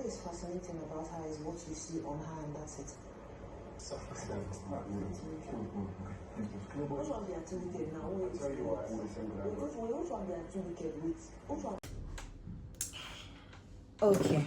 is fascinating about her is what you see on her, and that's it. Which one they are too wicked now? Which one they are too wicked with? Okay,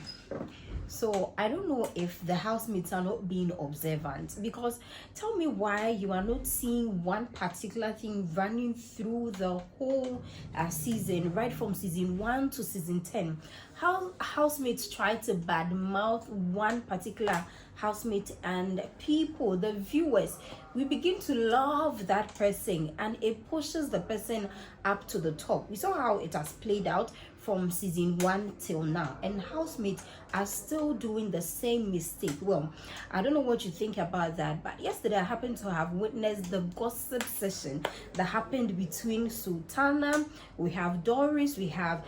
so I don't know if the housemates are not being observant, because tell me why you are not seeing one particular thing running through the whole season, right from season 1 to season 10. How housemates try to badmouth one particular housemate, and people, the viewers, we begin to love that person, and it pushes the person up to the top. We saw how it has played out from season 1 till now, and housemates are still doing the same mistake. Well, I don't know what you think about that, but yesterday I happened to have witnessed the gossip session that happened between Sultana, we have Doris, we have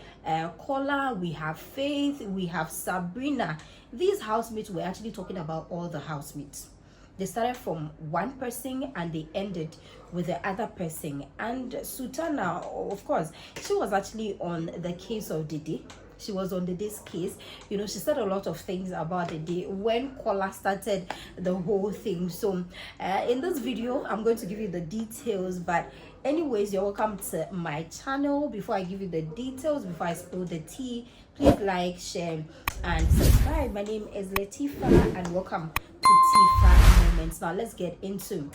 Kola, we have Faith, we have Sabrina. These housemates were actually talking about all the housemates. They started from one person and they ended with the other person. And Sultana, of course, she was actually on the case of Dede. She was on Dede's case. You know, she said a lot of things about Dede when Kola started the whole thing. So in this video, I'm going to give you the details. But anyways, you're welcome to my channel. Before I give you the details, before I spill the tea, please like, share, and subscribe. My name is Latifa, and welcome to Tifa Moments. Now let's get into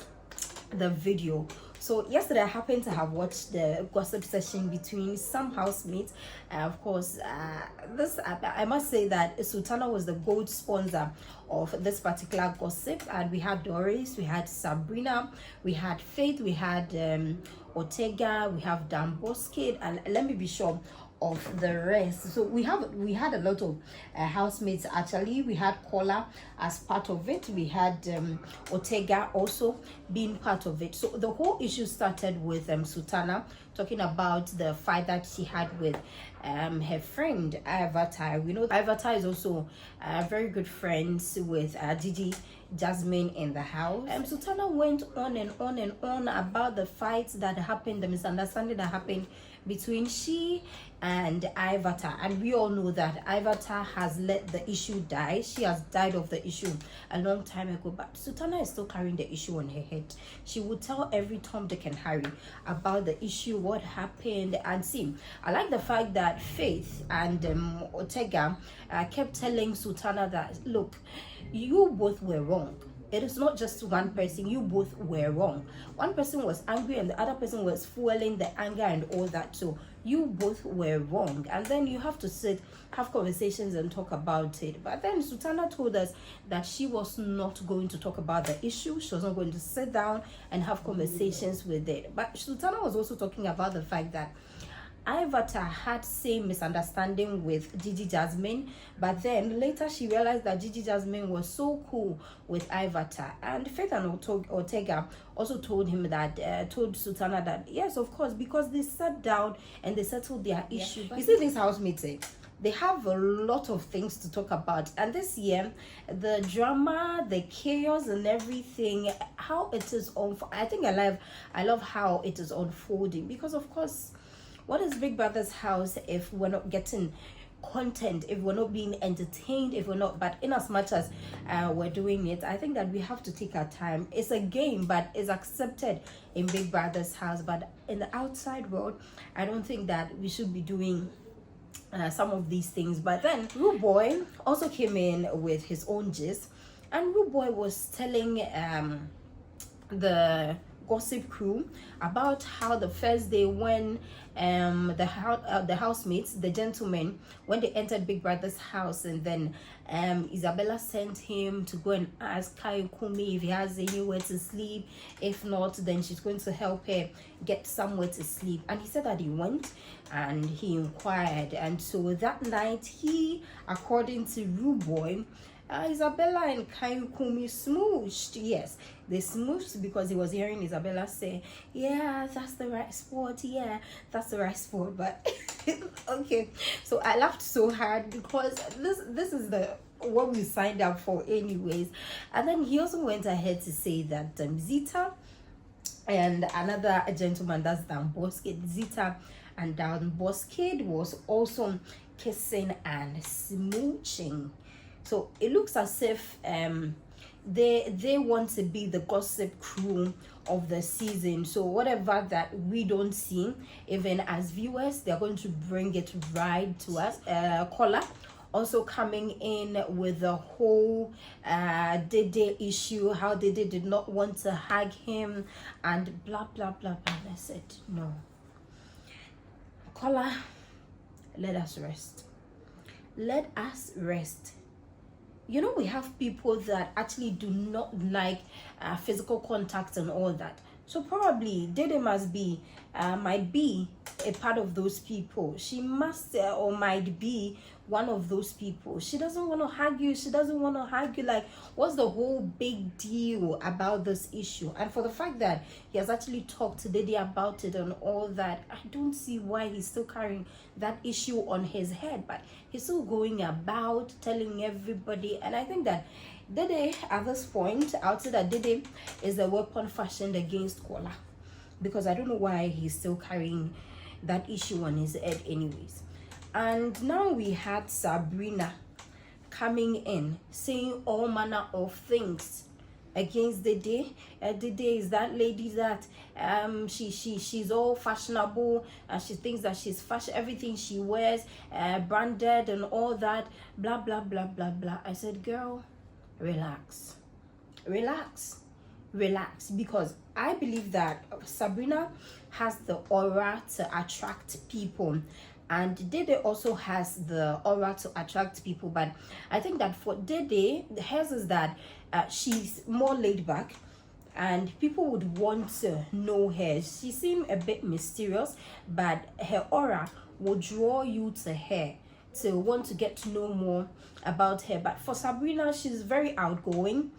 the video. So yesterday I happened to have watched the gossip session between some housemates. Of course, I must say that Sultana was the gold sponsor of this particular gossip, and we had Doris, we had Sabrina, we had Faith, we had Ortega, we have Dan Boskid, and let me be sure of the rest. So we had a lot of housemates. Actually, we had Kola as part of it. We had Ortega also being part of it. So the whole issue started with Sultana talking about the fight that she had with her friend Avatar. We know Avatar is also very good friends with Gigi Jasmine in the house. Sultana went on and on and on about the fights that happened, the misunderstanding that happened between she and Avatar, and we all know that Avatar has let the issue die. She has died of the issue a long time ago, but Sultana is still carrying the issue on her head. She will tell every Tom, Dick, and Harry about the issue, what happened. And see, I like the fact that Faith and Ortega kept telling Sultana that, look, you both were wrong. It is not just one person. You both were wrong. One person was angry and the other person was fueling the anger and all that. So you both were wrong. And then you have to sit, have conversations and talk about it. But then Sultana told us that she was not going to talk about the issue. She was not going to sit down and have conversations with it. But Sultana was also talking about the fact that Avatar had same misunderstanding with Gigi Jasmine, but then later she realized that Gigi Jasmine was so cool with Avatar. And Faith and Ortega also told him that, told Sultana that yes, of course, because they sat down and they settled their issue. You see, these housemates, they have a lot of things to talk about, and this year the drama, the chaos and everything, how it is on, I think I love how it is unfolding, because of course, what is Big Brother's house if we're not getting content, if we're not being entertained, if we're not, but in as much as we're doing it, I think that we have to take our time. It's a game, but it's accepted in Big Brother's house. But in the outside world, I don't think that we should be doing some of these things. But then Rude Boy also came in with his own gist, and Rude Boy was telling the gossip crew about how the first day when the housemates, the gentlemen, when they entered Big Brother's house, and then Isabella sent him to go and ask Kai Kumi if he has anywhere to sleep. If not, then she's going to help her get somewhere to sleep. And he said that he went and he inquired, and so that night he, according to Rude Boy, Isabella and Kayukumi smooched. Yes, they smooched because he was hearing Isabella say, yeah, that's the right sport. Yeah, that's the right sport. But okay, so I laughed so hard because this is the what we signed up for anyways. And then he also went ahead to say that Zita and another gentleman, that's Dan Boskid, Zita and Dan Boskid was also kissing and smooching. So it looks as if they want to be the gossip crew of the season. So whatever that we don't see, even as viewers, they're going to bring it right to us. Kola also coming in with the whole Dede issue, how Dede did not want to hug him and blah blah blah blah. I said no, Kola, let us rest. Let us rest. You know, we have people that actually do not like physical contact and all that. So probably Dede might be a part of those people. She must or might be one of those people. She doesn't want to hug you. She doesn't want to hug you. Like, what's the whole big deal about this issue? And for the fact that he has actually talked to Dede about it and all that, I don't see why he's still carrying that issue on his head. But he's still going about telling everybody. And I think that Dede, at this point, I would say that Dede is a weapon fashioned against Kola, because I don't know why he's still carrying that issue on his head anyways. And now we had Sabrina coming in saying all manner of things against Dede. Dede is that lady that she's all fashionable and she thinks that she's fashion, everything she wears branded and all that, blah blah blah blah blah. I said, girl, relax, because I believe that Sabrina has the aura to attract people, and Dede also has the aura to attract people. But I think that for Dede, hers is that she's more laid back and people would want to know her. She seems a bit mysterious, but her aura will draw you to her to want to get to know more about her. But for Sabrina, she's very outgoing.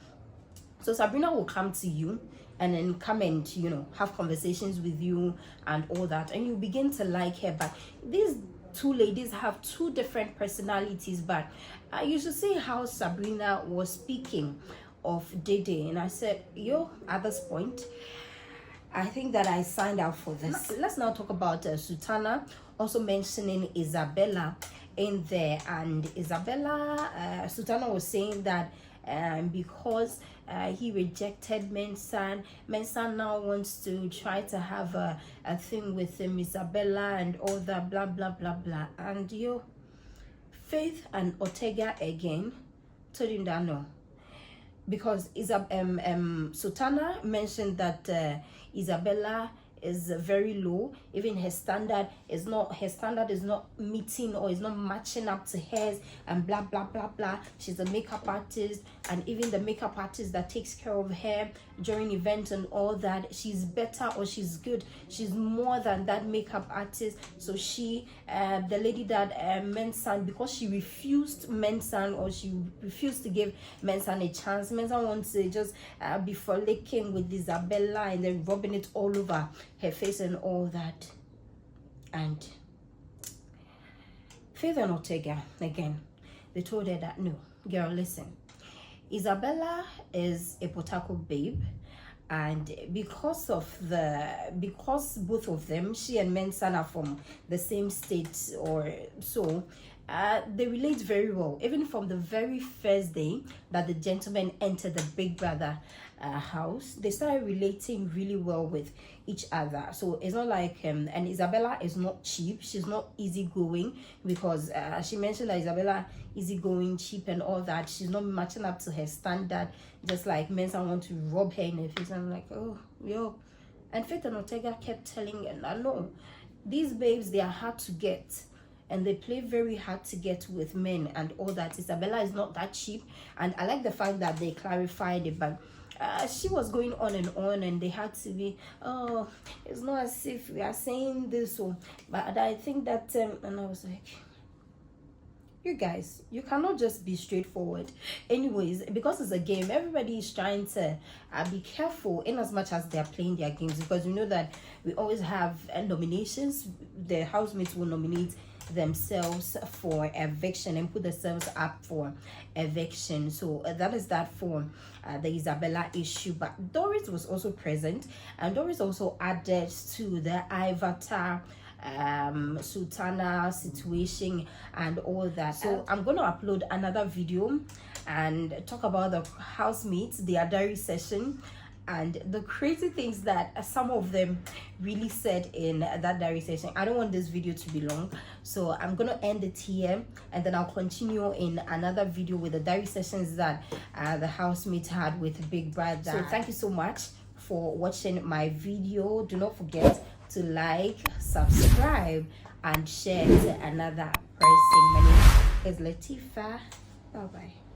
So Sabrina will come to you and then come and, you know, have conversations with you and all that, and you begin to like her. But these two ladies have two different personalities. But you should see how Sabrina was speaking of Dede, and I said, yo, at this point, I think that I signed up for this. Let's now talk about Sultana also mentioning Isabella in there. And Isabella, Sultana was saying that because he rejected Mensah now wants to try to have a thing with him, Isabella, and all that, blah blah blah blah. And yo, Faith and Ortega again told him that no, because Sultana mentioned that Isabella is very low. Even her standard is not meeting or is not matching up to hers, and blah blah blah blah. She's a makeup artist, and even the makeup artist that takes care of her during events and all that, she's better or she's good. She's more than that makeup artist. So she the lady that Mensah, because she refused Mensah, or she refused to give Mensah a chance, Mensah wants to just be frolicking with Isabella and then rubbing it all over her face and all that. And Faith and Ortega again, they told her that no, girl, listen, Isabella is a Potako babe, and because both of them, she and Mensah, are from the same state or so, they relate very well. Even from the very first day that the gentleman entered the Big Brother house, they started relating really well with each other. So it's not like and Isabella is not cheap, she's not easygoing, because she mentioned that Isabella easygoing, cheap and all that, she's not matching up to her standard, just like Mensah want to rub her in her face. I'm like, oh yo. And Faith and Ortega kept telling her, no, these babes, they are hard to get and they play very hard to get with men and all that. Isabella is not that cheap, and I like the fact that they clarified it. But she was going on, and they had to be, oh, it's not as if we are saying this, but I think that and I was like, you guys, you cannot just be straightforward. Anyways, because it's a game, everybody is trying to be careful in as much as they're playing their games, because you know that we always have nominations. The housemates will nominate themselves for eviction and put themselves up for eviction. So that is that for the Isabella issue. But Doris was also present, and Doris also added to the Avatar sultana situation and all that. So I'm going to upload another video and talk about the housemates, their diary session, and the crazy things that some of them really said in that diary session. I don't want this video to be long, so I'm gonna end it here, and then I'll continue in another video with the diary sessions that the housemates had with Big Brother. So thank you so much for watching my video. Do not forget to like, subscribe, and share to another person. My name is Latifa. Bye bye.